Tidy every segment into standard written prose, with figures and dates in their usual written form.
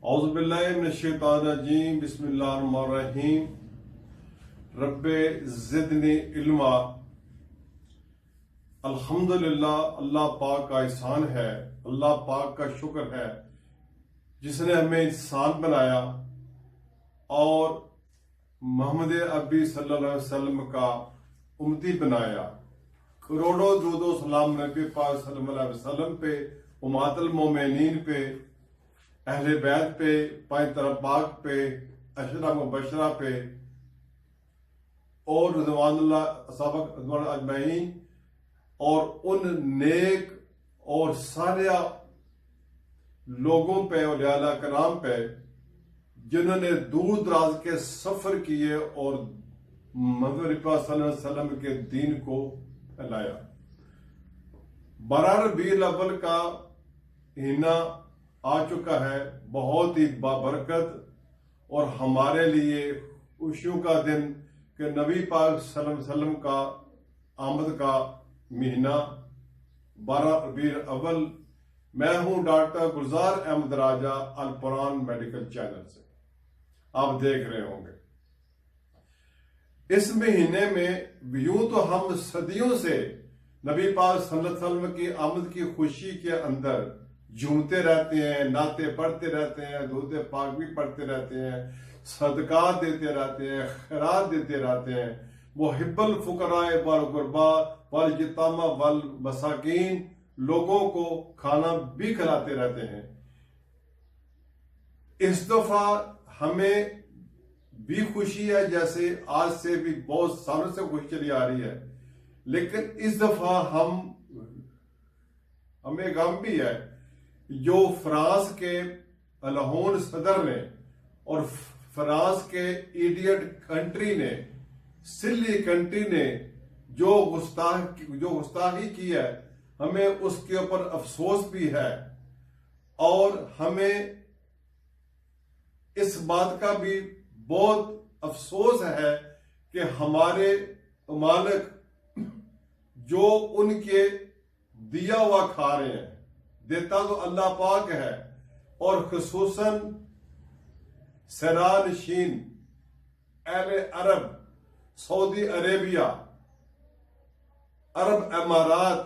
औज़ुबिल्लाहिमिनश्शैतानिर्रजीम बिस्मिल्लाहिर्रहमानिर्रहीम। रब्बे ज़िदनी इल्मा। अल्हम्दुलिल्लाह, अल्लाह पाक का एहसान है, अल्लाह पाक का शुक्र है जिसने हमें इंसान बनाया और मोहम्मद अरबी सल्लल्लाहु अलैहि वसल्लम का उम्मती बनाया। करोड़ों दुरूद सलाम नबी पाक सल्लल्लाहु अलैहि वसल्लम पे, उम्मतुल मोमिनीन पे, अहले बैत पे, पांच तरफ पाक पे, अशरा मुबशरा पे और रिज़वानुल्लाह असहाब अजमईन और उन नेक और सारे लोगों पे और औलिया कराम पे जिन्होंने दूर दराज के सफर किए और मोहम्मद सल्लल्लाहु अलैहि वसल्लम के दीन को फैलाया। 12 रबीउल अव्वल का महीना आ चुका है, बहुत ही बाबरकत और हमारे लिए खुशियों का दिन कि नबी पाक सल्लल्लाहु अलैहि वसल्लम का आमद का महीना 12 रबीउल अव्वल। मैं हूं डॉक्टर गुलजार अहमद राजा, अल कुरान मेडिकल चैनल से आप देख रहे होंगे। इस महीने में यूं तो हम सदियों से नबी पाक सल्लल्लाहु अलैहि वसल्लम की आमद की खुशी के अंदर झूमते रहते हैं, नाते पढ़ते रहते हैं, दूध पाक भी पढ़ते रहते हैं, सदकात देते रहते हैं, खैरात देते रहते हैं। वो हिब्बल फुकराए वल गुरबा वल यतामा वल मसाकीन, लोगों को खाना भी खिलाते रहते हैं। इस दफा हमें भी खुशी है, जैसे आज से भी बहुत सालों से खुशी चली आ रही है, लेकिन इस दफा हमें गम भी है जो फ्रांस के अलहोन सदर ने और फ्रांस के इडियट कंट्री ने, सिल्ली कंट्री ने जो गुस्ताखी की है, हमें उसके ऊपर अफसोस भी है और हमें इस बात का भी बहुत अफसोस है कि हमारे मालिक जो उनके दिया हुआ खा रहे हैं, देता तो अल्लाह पाक है और खुसूसन सरानशीन अहले अरब, सऊदी अरेबिया, अरब अमारात,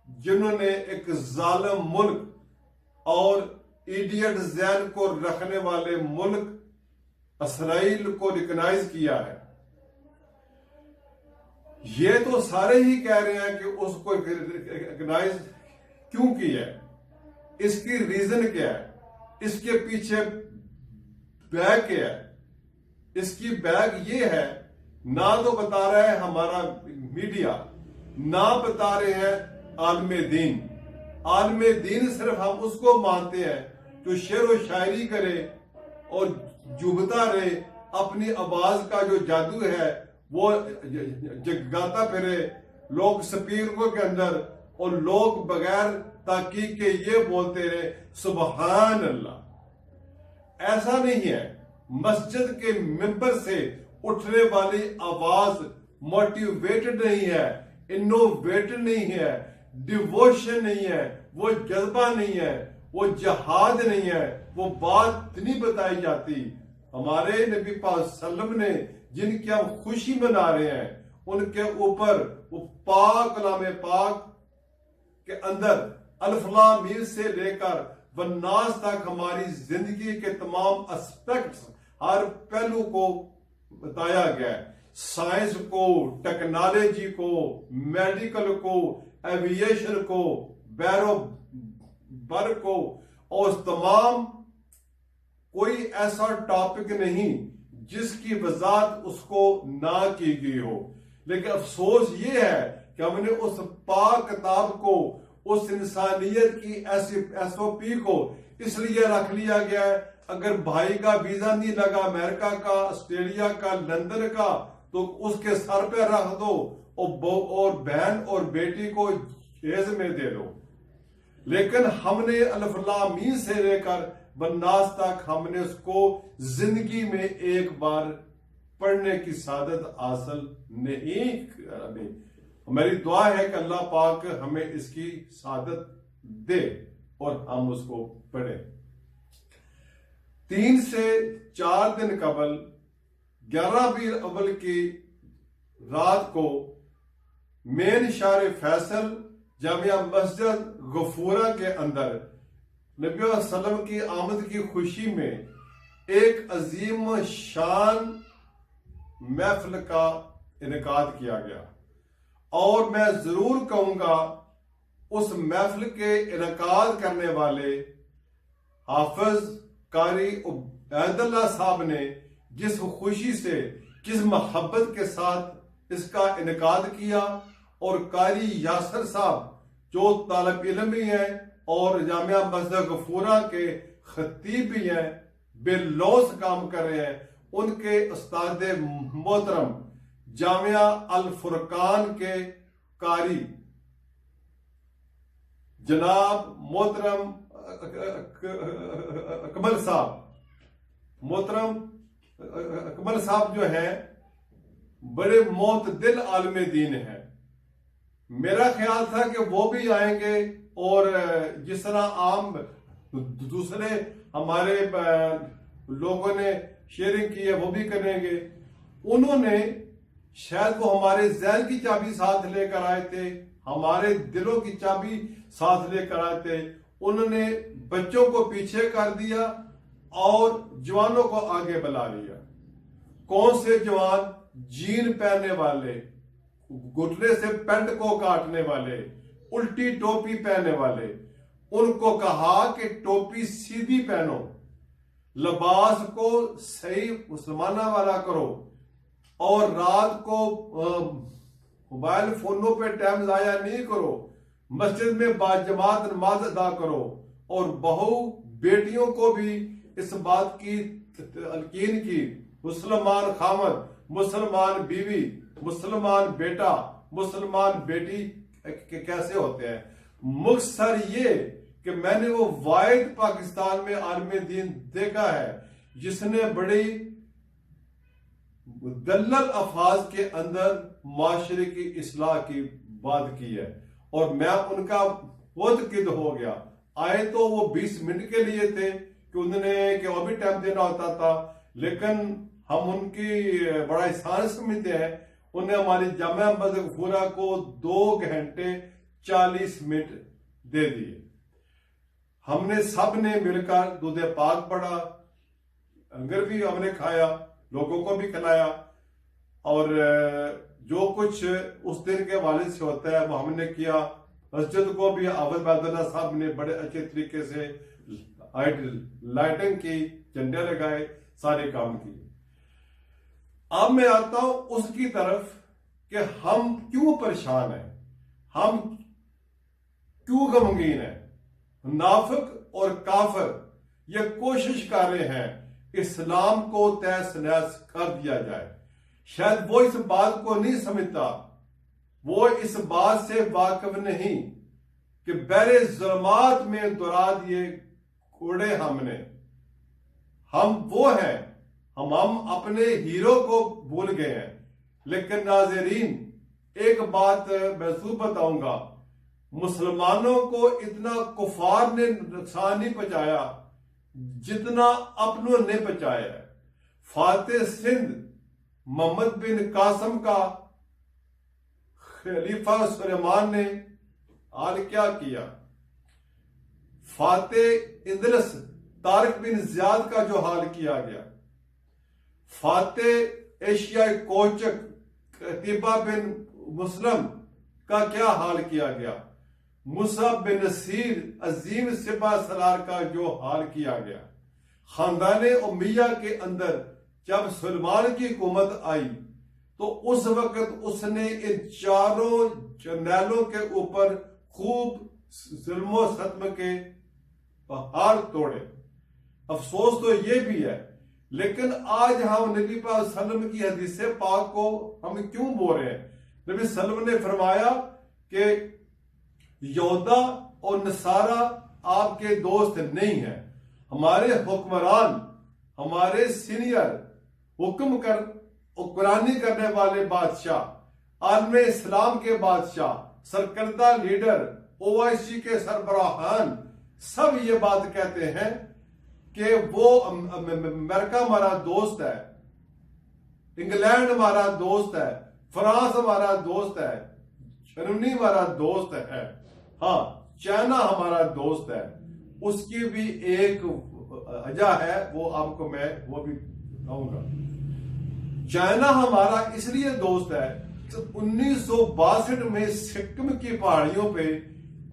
जिन्होंने एक जालिम मुल्क और इडियट जैन को रखने वाले मुल्क इसराइल को रिकॉग्नाइज किया है। ये तो सारे ही कह रहे हैं कि उसको रिकॉग्नाइज क्यों किया है, इसकी रीजन क्या है, इसके पीछे बैग क्या है। इसकी बैग ये है, ना तो बता रहा है हमारा मीडिया, ना बता रहे हैं आलमे दीन। आलमे दीन सिर्फ हम उसको मानते हैं जो शेर व शायरी करे और जुबता रहे, अपनी आवाज का जो जादू है वो जगाता फिरे लोग स्पीकरों के अंदर, और लोग बगैर ताकीद के ये बोलते रहे सुबहान अल्लाह। ऐसा नहीं है। मस्जिद के मिंबर से उठने वाली आवाज मोटिवेटेड नहीं है, इनोवेटेड नहीं है, डिवोशन नहीं है, वो जज्बा नहीं है, वो जहाद नहीं है, वो बात नहीं बताई जाती। हमारे नबी पाक सल्लम ने जिनकी हम खुशी मना रहे हैं, उनके ऊपर वो पाक कलामे पाक के अंदर अल्फ मीर से लेकर वन्नास तक हमारी जिंदगी के तमाम एस्पेक्ट्स, हर पहलू को बताया गया है। साइंस को, टेक्नोलॉजी को, मेडिकल को, एविएशन को, बैरोबर को, और तमाम कोई ऐसा टॉपिक नहीं जिसकी वजाहत उसको ना की गई हो। लेकिन अफसोस ये है कि हमने उस पाक किताब को, उस इंसानियत की ऐसी SOP को इसलिए रख लिया गया है, अगर भाई का वीजा नहीं लगा अमेरिका का, ऑस्ट्रेलिया का, लंदन का, तो उसके सर पे रख दो और बहन और बेटी को जेज में दे दो। लेकिन हमने अल्फ लाम मीम से लेकर बन्नास तक हमने उसको जिंदगी में एक बार पढ़ने की सादत हासिल नहीं। मेरी दुआ है कि अल्लाह पाक हमें इसकी सादत दे और हम उसको पढ़ें। 3 से 4 दिन कबल 11 रबीउल अव्वल की रात को मेन शहर फैसल जामिया मस्जिद गफूरा के अंदर नबी वसल्लम की आमद की खुशी में एक अजीम शान महफिल का इनेकाद किया गया। और मैं जरूर कहूंगा उस महफिल के इनेकाद करने वाले हाफिज कारी उबैदुल्लाह साहब ने जिस खुशी से, किस मोहब्बत के साथ इसका इनेकाद किया, और कारी यासर साहब जो तालिब इल्म भी हैं और जामिया मस्जिद गफूरा के खतीब भी हैं, बेलौस काम कर रहे हैं, उनके उस्ताद मोहतरम जामिया अल फुरकान के कारी जनाब मोहतरम अकमल साहब जो हैं बड़े मोतदिल आलम दीन हैं। मेरा ख्याल था कि वो भी आएंगे और जिस तरह आम दूसरे हमारे लोगों ने शेयरिंग की है वो भी करेंगे। उन्होंने शायद वो हमारे ज़हन की चाबी साथ लेकर आए थे, हमारे दिलों की चाबी साथ लेकर आए थे। उन्होंने बच्चों को पीछे कर दिया और जवानों को आगे बुला लिया। कौन से जवान? जीन पहनने वाले, घुटने से पैंट को काटने वाले, उल्टी टोपी पहनने वाले। उनको कहा कि टोपी सीधी पहनो, लिबास को सही मुसलमाना वाला करो, और रात को मोबाइल फोनों पे टाइम जाया नहीं करो, मस्जिद में बाजमात नमाज अदा करो। और बहू बेटियों को भी इस बात की तलकीन की, मुसलमान खामद, मुसलमान बीवी, मुसलमान बेटा, मुसलमान बेटी कैसे होते हैं। मुख्तसर ये कि मैंने वो वाहिद पाकिस्तान में आलम दीन देखा है जिसने बड़ी मुदल्लल अल्फाज के अंदर माशरे की इस्लाह की बात की है। और मैं उनका बहुत किद हो गया। आए तो वो 20 मिनट के लिए थे कि उन्होंने कि और भी टाइम देना होता था, लेकिन हम उनकी बड़ा एहसान समझते हैं। उन्हें हमारी जामिया मस्जिद गफूरा को 2 घंटे 40 मिनट दे दिए। हमने सब ने मिलकर दूध पाक पढ़ा, लंगर भी हमने खाया, लोगों को भी खिलाया, और जो कुछ उस दिन के वालिद से होता है वो हमने किया। मस्जिद को भी आबद उबैदुल्लाह साहब ने बड़े अच्छे तरीके से लाइटिंग की, झंडे लगाए, सारे काम किए। अब मैं आता हूं उसकी तरफ कि हम क्यों परेशान हैं, हम क्यों गमगीन हैं। नाफिक और काफिर ये कोशिश कर रहे हैं इस्लाम को तहस नहस कर दिया जाए। शायद वो इस बात को नहीं समझता, वो इस बात से वाकिफ नहीं कि बहरे ज़ुल्मात में दुरा दिए कोड़े हमने। हम वो हैं, हम अपने हीरो को भूल गए हैं। लेकिन नाज़रीन, एक बात मैं जरूर बताऊंगा, मुसलमानों को इतना कुफार ने नुकसान नहीं पहुंचाया जितना अपनों ने पहुंचाया है। फातेह सिंध मोहम्मद बिन कासम का खलीफा सुलेमान ने हाल क्या किया। फातेह इंदलस तारिक बिन जियाद का जो हाल किया गया, फातेह एशियाई कोचक कतीबा बिन मुस्लिम का क्या हाल किया गया, मुसअब बिन नसीर अजीम सिपा सलार का जो हाल किया गया। खानदाने उमैया के अंदर जब सुलेमान की हुकूमत आई तो उस वक्त उसने इन चारों जर्नैलों के ऊपर खूब जुल्म सत्म के पहाड़ तोड़े। अफसोस तो ये भी है, लेकिन आज हम नबी पाक सल्लम की हदीस पाक को हम क्यों बोल रहे हैं। नबी सल्लम ने फरमाया कि यहूदा और नसारा आपके दोस्त नहीं है। हमारे हुक्मरान, हमारे सीनियर, हुक्मरानी करने वाले बादशाह, आलम इस्लाम के बादशाह, सरकर्दा लीडर, OIC के सरबराहान सब ये बात कहते हैं कि वो अमेरिका हमारा दोस्त है, इंग्लैंड हमारा दोस्त है, फ्रांस हमारा दोस्त है, जर्मनी हमारा दोस्त है, हाँ चाइना हमारा दोस्त है, उसकी भी एक वजह है, वो आपको मैं वो भी बताऊंगा। चाइना हमारा इसलिए दोस्त है, तो 1962 में सिक्किम की पहाड़ियों पे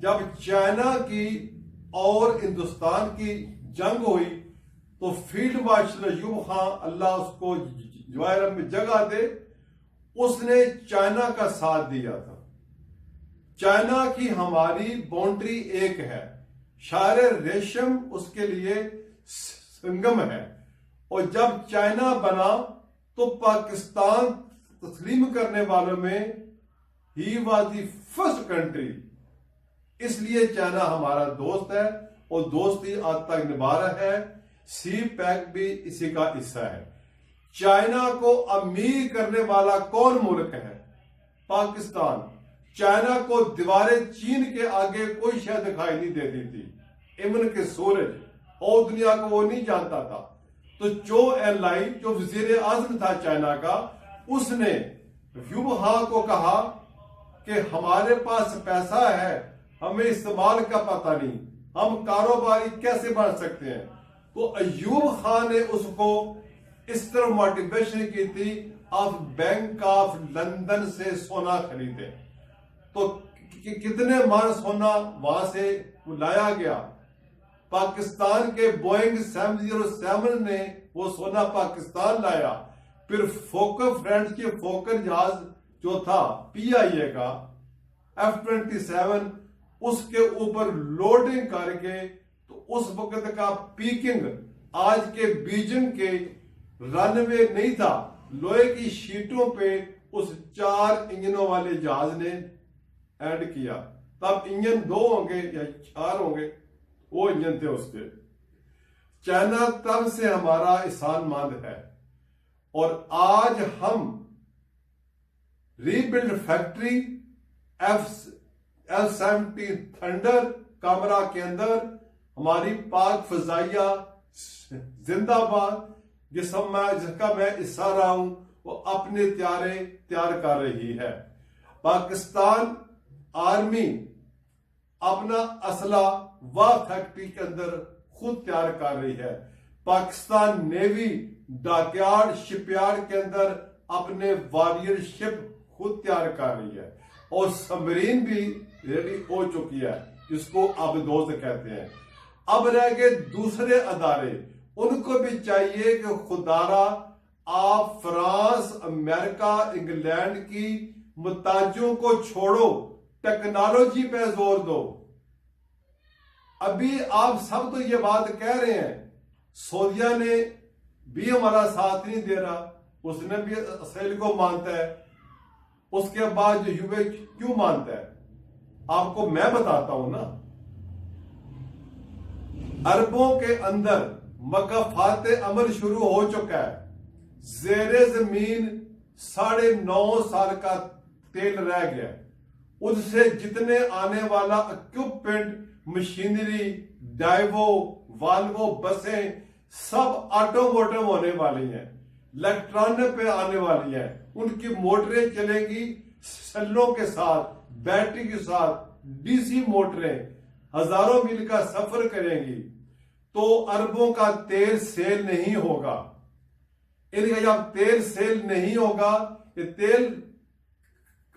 जब चाइना की और हिंदुस्तान की जंग हुई तो फील्ड मार्शल अयूब खान, अल्लाह उसको जवाहिर में जगह दे, उसने चाइना का साथ दिया था। चाइना की हमारी बाउंड्री एक है, शायर रेशम उसके लिए संगम है, और जब चाइना बना तो पाकिस्तान तस्लीम करने वालों में he was the first country. इसलिए चाइना हमारा दोस्त है और दोस्ती आज तक निभा रहा है। सी पैक भी इसी का हिस्सा है। चाइना को अमीर करने वाला कौन मुल्क है? पाकिस्तान। चाइना को दीवारें चीन के आगे कोई शय दिखाई नहीं देती थी, इमन के सूरज, और दुनिया को वो नहीं जानता था। तो चो एलाई जो वजीर आजम था चाइना का, उसने यूबहा को कहा कि हमारे पास पैसा है, हमें इस्तेमाल का पता नहीं, हम कारोबारी कैसे बन सकते हैं। तो अयूब खान ने उसको इस तरह मोटिवेशन की थी, आप बैंक ऑफ लंदन से सोना खरीदे। तो कितने मन सोना वहां से लाया गया। पाकिस्तान के बोइंग 707 ने वो सोना पाकिस्तान लाया। फिर फोकर फ्रेंड्स के फोकर जहाज जो था PIA का F-27, उसके ऊपर लोडिंग करके, तो उस वक्त का पीकिंग आज के बीजिंग के रनवे नहीं था, लोहे की शीटों पे उस 4 इंजनों वाले जहाज ने ऐड किया। तब इंजन 2 होंगे या 4 होंगे, वो इंजन थे उसके। चाइना तब से हमारा एहसानमंद है, और आज हम rebuild factory F-17 thunder Kamra के अंदर हमारी पाक फजाइया जिंदाबाद, जिसका मैं हिस्सा रहा हूं, वो अपने तैयार कर रही है। पाकिस्तान आर्मी अपना असला वाह फैक्ट्री के अंदर खुद तैयार कर रही है। पाकिस्तान नेवी डॉकयार्ड शिपयार्ड के अंदर अपने वॉरियर शिप खुद तैयार कर रही है, और सबमरीन भी रेडी हो चुकी है, जिसको अब दोस्त कहते हैं। अब रह गए दूसरे अदारे, उनको भी चाहिए कि खुदारा आप फ्रांस, अमेरिका, इंग्लैंड की मुताजों को छोड़ो, टेक्नोलॉजी पे जोर दो। अभी आप सब तो ये बात कह रहे हैं, सऊदिया ने भी हमारा साथ नहीं दे रहा, उसने भी इसराइल को मानता है, उसके बाद जो यूए क्यों मानता है, आपको मैं बताता हूं ना। अरबों के अंदर मकाफात अमल शुरू हो चुका है। जेरे जमीन 9.5 साल का तेल रह गया, उससे जितने आने वाला इक्विपमेंट, मशीनरी, डाइवो, वाल्वो, बसें सब ऑटोमोटिव होने वाली हैं, इलेक्ट्रॉनिक पे आने वाली हैं। उनकी मोटरें चलेंगी सेलों के साथ, बैटरी के साथ, DC मोटरें हजारों मील का सफर करेंगी। तो अरबों का तेल सेल नहीं होगा। इनका जब तेल सेल नहीं होगा, ये तेल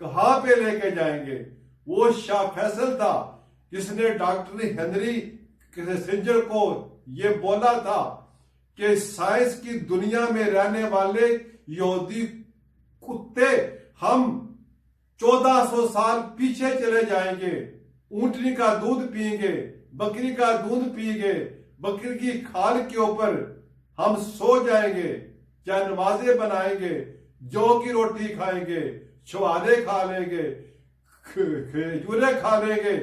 कहां पे लेके जाएंगे? वो शाह फैसल था जिसने डॉक्टर हेनरी किसिंजर को ये बोला था कि साइंस की दुनिया में रहने वाले यहूदी कुत्ते हम 1400 साल पीछे चले जाएंगे, ऊंटनी का दूध पिएंगे, बकरी का दूध पिएंगे, बकरी की खाल के ऊपर हम सो जाएंगे, चाहे नमाजें बनाएंगे, जौ की रोटी खाएंगे, छुआरे खा लेंगे, खजूरे खा लेंगे।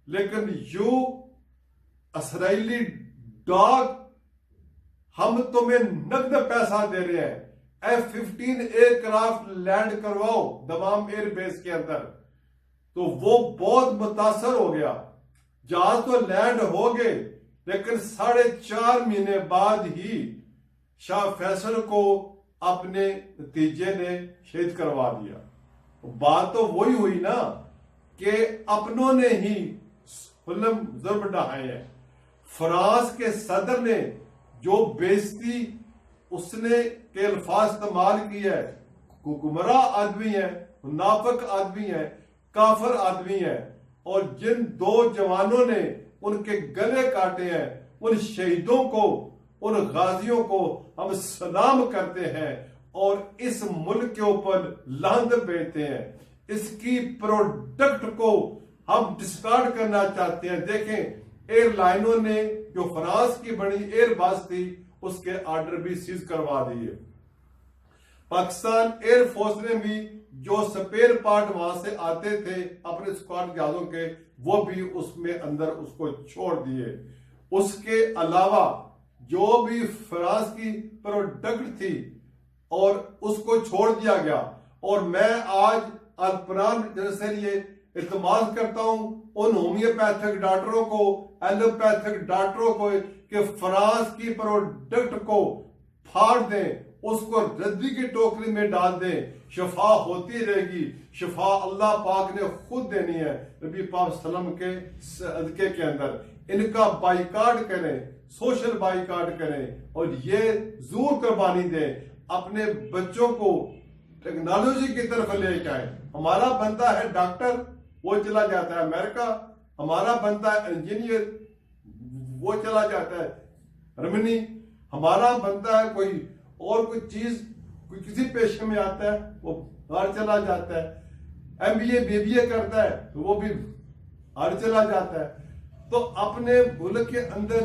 लेकिन यू इसराइली डॉग, हम तुम्हें नकद पैसा दे रहे हैं, F-15 एयरक्राफ्ट लैंड करवाओ दमाम एयरबेस के अंदर। तो वो बहुत मुतासर हो गया। जहाज तो लैंड हो गए, लेकिन 4.5 महीने बाद ही शाह फैसल को अपने नतीजे ने शहीद करवा दिया। बात तो वही हुई ना कि अपनों ने ही जुल्म ढाए हैं। फ्रांस के सदर ने जो बेइज्जती उसने के अल्फाज इस्तेमाल किया है, गुमराह आदमी है, मुनाफिक आदमी है, काफिर आदमी है, और जिन 2 जवानों ने उनके गले काटे हैं, उन शहीदों को, उन गाजियों को हम सलाम करते हैं और इस मुल्क के ऊपर लांत भेजते हैं। इसकी प्रोडक्ट को हम डिस्कार्ड करना चाहते हैं। देखें, एयरलाइनों ने जो फ्रांस की बड़ी एयरबस थी उसके ऑर्डर भी सीज करवा दिए। पाकिस्तान एयरफोर्स ने भी जो स्पेयर पार्ट वहां से आते थे अपने स्क्वाड जहाजों के, वो भी उसमें अंदर उसको छोड़ दिए। उसके अलावा जो भी फ्रांस की प्रोडक्ट थी और उसको छोड़ दिया गया। और मैं आज अल्पनान से ये इत्तेमाद करता हूं उन होम्योपैथिक डॉक्टरों को, एलोपैथिक डॉक्टरों को कि फ्रांस की प्रोडक्ट को फाड़ दें, उसको रद्दी की टोकरी में डाल दें, शिफा होती रहेगी। शिफा अल्लाह पाक ने खुद देनी है नबी पाक सल्लम के सदके के अंदर। इनका बाइकाट करें, सोशल बाइकाट करें और ये जरूर कुर्बानी दें, अपने बच्चों को टेक्नोलॉजी की तरफ लेके आए। हमारा बनता है डॉक्टर, वो चला जाता है अमेरिका। हमारा बनता है इंजीनियर, वो चला जाता है जर्मनी। हमारा बनता है कोई और कोई चीज, कोई किसी पेशे में आता है वो बाहर चला जाता है। MBA BBA करता है तो वो भी बाहर चला जाता है। तो अपने मुल्क के अंदर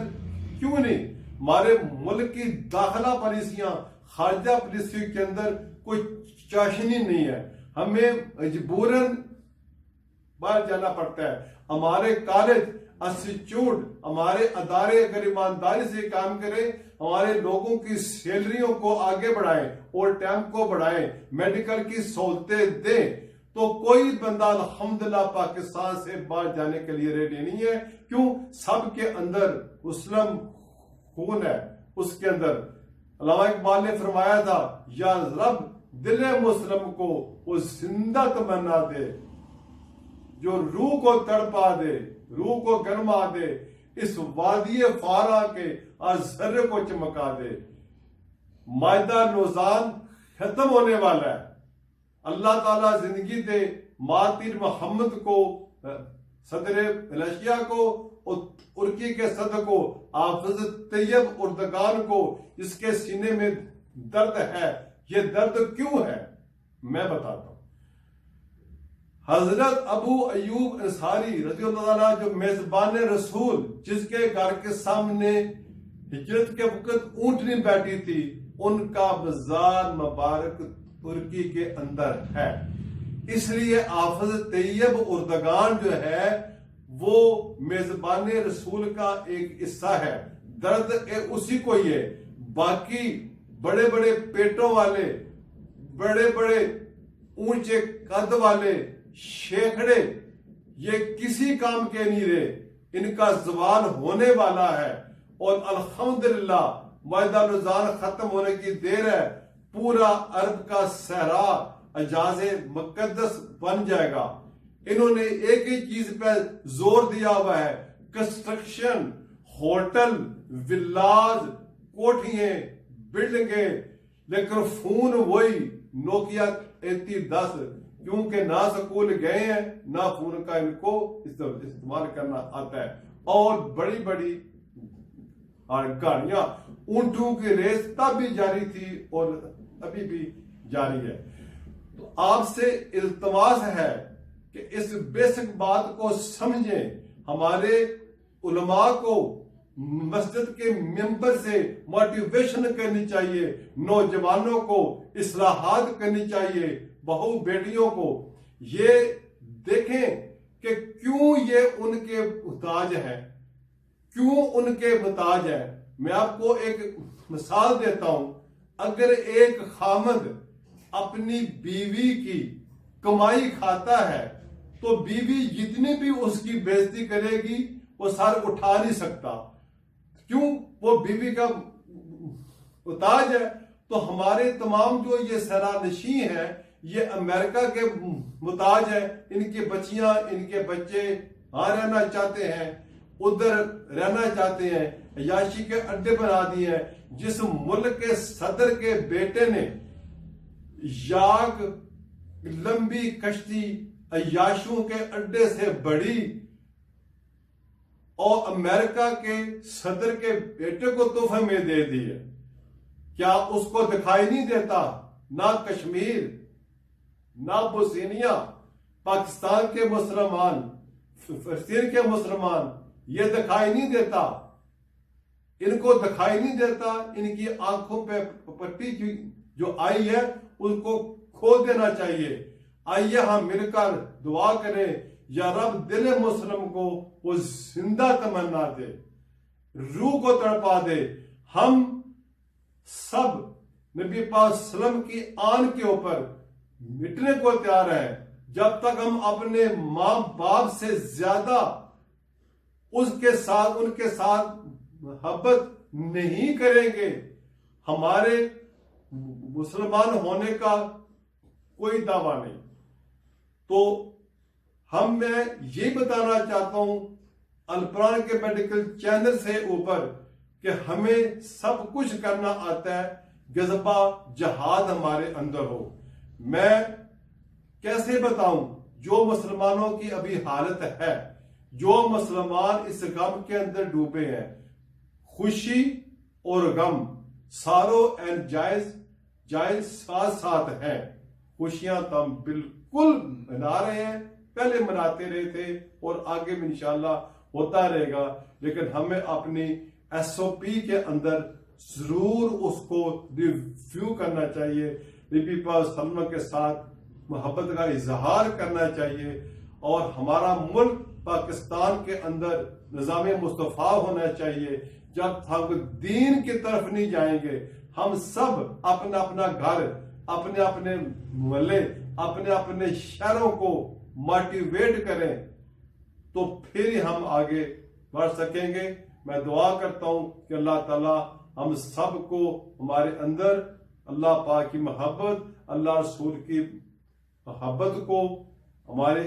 क्यों नहीं, हमारे मुल्क की दाखिला पॉलिसियां, खारजा पॉलिसी के अंदर कोई चाशनी नहीं है। हमें मजबूरन बाहर जाना पड़ता है। हमारे कॉलेज, इंस्टीट्यूट, हमारे अदारे अगर ईमानदारी से काम करें, हमारे लोगों की सैलरियों को आगे बढ़ाएं और टाइम को बढ़ाएं, मेडिकल की सहूलतें दें, तो कोई बंदा अल्हम्दुलिल्लाह पाकिस्तान से बाहर जाने के लिए रेडी नहीं है। क्यों? सबके अंदर मुस्लिम खून है। उसके अंदर अल्लामा इकबाल ने फरमाया था, या रब दिले मुस्लिम को वो जिंदा तमन्ना दे, जो रूह को तड़पा दे, रूह को गरमा दे, इस वादी फारा के अजहर को चमका दे। मायदा रोजान खत्म होने वाला है। अल्लाह ताला जिंदगी दे मातिर मोहम्मद को, सदर मलेशिया को, तुर्की के सदर को, हाफिज तैयब उर्दगान को, इसके सीने में दर्द है। ये दर्द क्यों है मैं बताता हूं। हजरत अबू अयूब अंसारी रज़ियल्लाहु अन्हु, जो मेजबान रसूल, जिसके घर के सामने हिजरत के वक्त ऊंटनी बैठी थी, उनका मजार मुबारक तुर्की के अंदर है। इसलिए हाफिज तैयब उर्दगान जो है वो मेजबान रसूल का एक हिस्सा है। दर्द उसी को ही है। बाकी बड़े बड़े पेटों वाले, बड़े बड़े ऊंचे कद वाले शेखड़े, ये किसी काम के नहीं रहे। इनका जवाल होने वाला है और अल्हम्दुलिल्लाह मायदा रुझान खत्म होने की देर है। पूरा अरब का सहरा अजाज़े मुकद्दस बन जाएगा। इन्होंने एक ही चीज पर जोर दिया हुआ है, कंस्ट्रक्शन, होटल, विलाज, कोठियां, बिल्डिंगे, लेकिन फोन वही नोकिया 3310, क्योंकि ना स्कूल गए हैं ना फोन का इनको इस्तेमाल करना आता है। और बड़ी बड़ी गाड़ियां, ऊंटों की रेस तब भी जारी थी और अभी भी जारी है। तो आपसे इल्तमास है कि इस बेसिक बात को समझें। हमारे उलमा को मस्जिद के मेंबर से मोटिवेशन करनी चाहिए, नौजवानों को इस्लाहात करनी चाहिए, बहू बेटियों को ये देखें कि क्यों ये उनके मुताज है, क्यों उनके मुताज है। मैं आपको एक मिसाल देता हूं। अगर एक खामद अपनी बीवी की कमाई खाता है तो बीवी जितनी भी उसकी बेइज्जती करेगी वो सर उठा नहीं सकता। क्यों वो बीवी का ताज है। तो हमारे तमाम जो ये सरानशी हैं, ये अमेरिका के मुताज है। इनकी बच्चियां, इनके बच्चे यहाँ रहना चाहते हैं, उधर रहना चाहते हैं, अय्याशी के अड्डे बना दिए हैं। जिस मुल्क के सदर के बेटे ने याक लंबी कश्ती अय्याशों के अड्डे से बड़ी और अमेरिका के सदर के बेटे को तोहफे में दे दी है, क्या उसको दिखाई नहीं देता? ना कश्मीर, ना बोस्निया, पाकिस्तान के मुसलमान, फिलिस्तीन के मुसलमान, ये दिखाई नहीं देता? इनको दिखाई नहीं देता? इनकी आंखों पे पट्टी जो आई है उसको खोल देना चाहिए। आइए हम मिलकर दुआ करें, या रब दिल मुस्लिम को वो जिंदा तमन्ना दे, रूह को तड़पा दे। हम सब नबी पाक सल्लम की आन के ऊपर मिटने को तैयार हैं। जब तक हम अपने माँ बाप से ज्यादा उनके साथ मोहब्बत नहीं करेंगे, हमारे मुसलमान होने का कोई दावा नहीं। तो मैं ये बताना चाहता हूं अल कुरान के मेडिकल चैनल से ऊपर कि हमें सब कुछ करना आता है, जज्बा जहाद हमारे अंदर हो। मैं कैसे बताऊं जो मुसलमानों की अभी हालत है, जो मुसलमान इस गम के अंदर डूबे हैं, खुशी और गम सारो एंड जायज साथ साथ हैं। खुशियां तो हम बिल्कुल मना रहे हैं, पहले मनाते रहे थे और आगे भी इंशाल्लाह होता रहेगा, लेकिन हमें अपनी SOP के अंदर जरूर उसको रिव्यू करना चाहिए। नबी पाक सल्लल्लाहु के साथ मोहब्बत का इजहार करना चाहिए और हमारा मुल्क पाकिस्तान के अंदर निज़ाम मुस्तफ़ा होना चाहिए। जब हम दीन की तरफ नहीं जाएंगे, हम सब अपना अपना घर, अपने अपने मोहल्ले, अपने अपने शहरों को मोटिवेट करें, तो फिर ही हम आगे बढ़ सकेंगे। मैं दुआ करता हूं कि अल्लाह ताला हम सबको हमारे अंदर अल्लाह पाक की मोहब्बत, अल्लाह रसूल की मोहब्बत को हमारे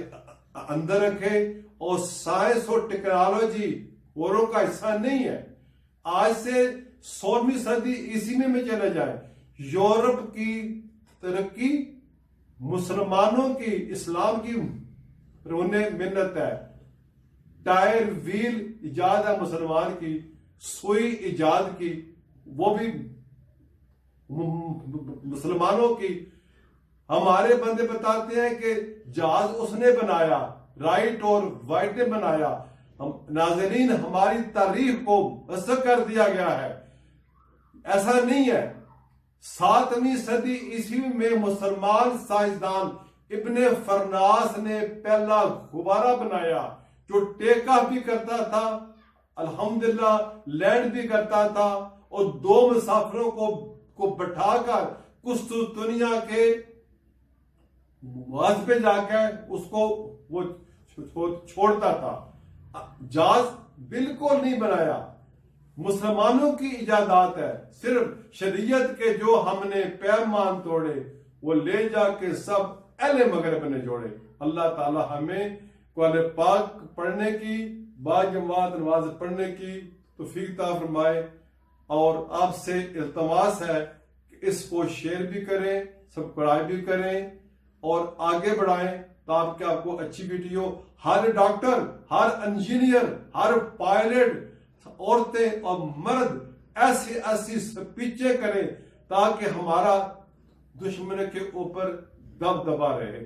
अंदर रखे। और साइंस और टेक्नोलॉजी औरों का हिस्सा नहीं है। आज से 16वीं सदी ईस्वी में चले जाए, यूरोप की तरक्की मुसलमानों की, इस्लाम की उन्हें मिन्नत है। टायर व्हील इजाद है मुसलमान की, सुई इजाद की वो भी मुसलमानों की। हमारे बंदे बताते हैं कि जहाज उसने बनाया, राइट और वाइट ने बनाया। हम नाज़रीन, हमारी तारीख को असर कर दिया गया है, ऐसा नहीं है। 7वीं सदी ईस्वी में मुसलमान साइंसदान इब्ने फरनास ने पहला गुब्बारा बनाया जो टेक ऑफ भी करता था, अल्हम्दुलिल्लाह लैंड भी करता था, और 2 मुसाफिरों को बैठाकर कुछ दुनिया के वहां पे जाकर उसको वो छोड़ता था। जहाज बिल्कुल नहीं बनाया, मुसलमानों की इजादात है। सिर्फ शरीयत के जो हमने पैमान तोड़े वो ले जाके सब अहले मगरब ने जोड़े। अल्लाह ताला हमें कुरान पाक पढ़ने की, बाजमात नमाज पढ़ने की तौफीक अता फरमाए। और आपसे इल्तमास है कि इसको शेयर भी करें, सब्सक्राइब भी करें और आगे बढ़ाएं, ताकि आपको अच्छी वीडियो, हर डॉक्टर, हर इंजीनियर, हर पायलट, औरतें और मर्द ऐसी स्पीचें करें ताकि हमारा दुश्मन के ऊपर दबदबा रहे।